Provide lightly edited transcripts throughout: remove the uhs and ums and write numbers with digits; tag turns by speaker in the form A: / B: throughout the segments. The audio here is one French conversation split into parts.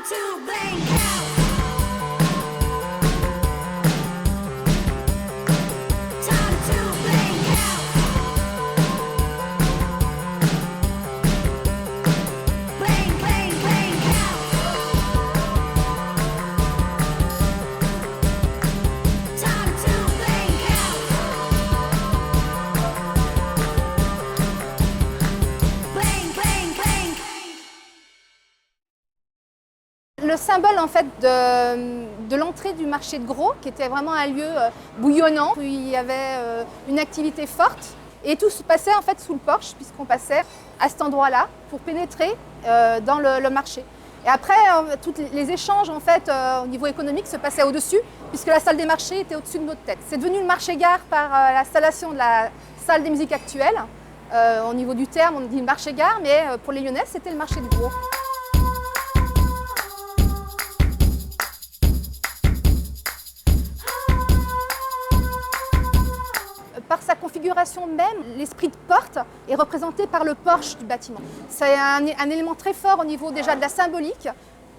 A: to blink out. Time to blink out. Blink, blink, blink out. Time to blink out. Blink, blink, blink.
B: Le symbole en fait de l'entrée du marché de Gros, qui était vraiment un lieu bouillonnant, où il y avait une activité forte, et tout se passait en fait sous le porche, puisqu'on passait à cet endroit-là pour pénétrer dans le marché. Et après, tous les échanges en fait au niveau économique se passaient au-dessus, puisque la salle des marchés était au-dessus de notre tête. C'est devenu le marché-gare par l'installation de la salle des musiques actuelles. Au niveau du terme, on dit le marché-gare, mais pour les Lyonnais, c'était le marché de Gros. Par sa configuration même, l'esprit de porte est représenté par le porche du bâtiment. C'est un élément très fort au niveau déjà de la symbolique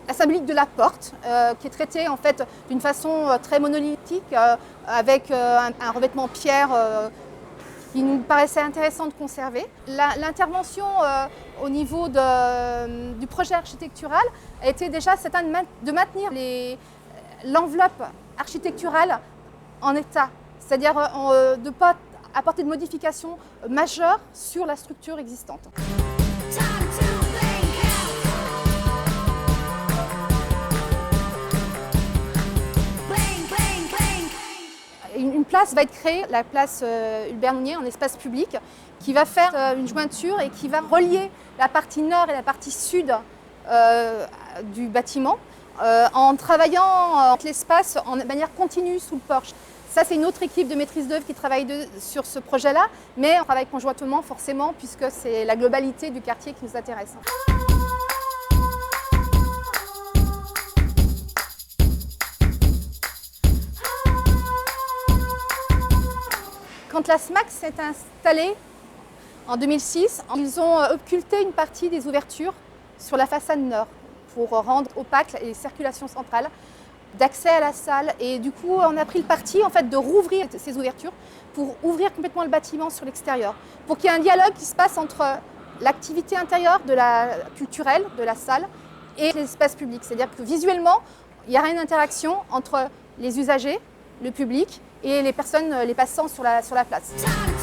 B: de la porte, qui est traitée en fait d'une façon très monolithique, avec un revêtement pierre qui nous paraissait intéressant de conserver. L'intervention au niveau du projet architectural a été déjà de maintenir l'enveloppe architecturale en état. C'est-à-dire de ne pas apporter de modifications majeures sur la structure existante.
A: Time to blink out. Blink, blink, blink.
B: Une place va être créée, la place Hubert Nounier, en espace public, qui va faire une jointure et qui va relier la partie nord et la partie sud du bâtiment en travaillant l'espace en manière continue sous le porche. Ça, c'est une autre équipe de maîtrise d'œuvre qui travaille sur ce projet-là, mais on travaille conjointement forcément puisque c'est la globalité du quartier qui nous intéresse. Quand la SMAC s'est installée en 2006, ils ont occulté une partie des ouvertures sur la façade nord pour rendre opaques les circulations centrales d'accès à la salle, et du coup on a pris le parti en fait de rouvrir ces ouvertures pour ouvrir complètement le bâtiment sur l'extérieur, pour qu'il y ait un dialogue qui se passe entre l'activité intérieure de la culturelle de la salle et l'espace public. C'est-à-dire que visuellement il y aura une interaction entre les usagers, le public et les personnes, les passants sur la place.
A: Time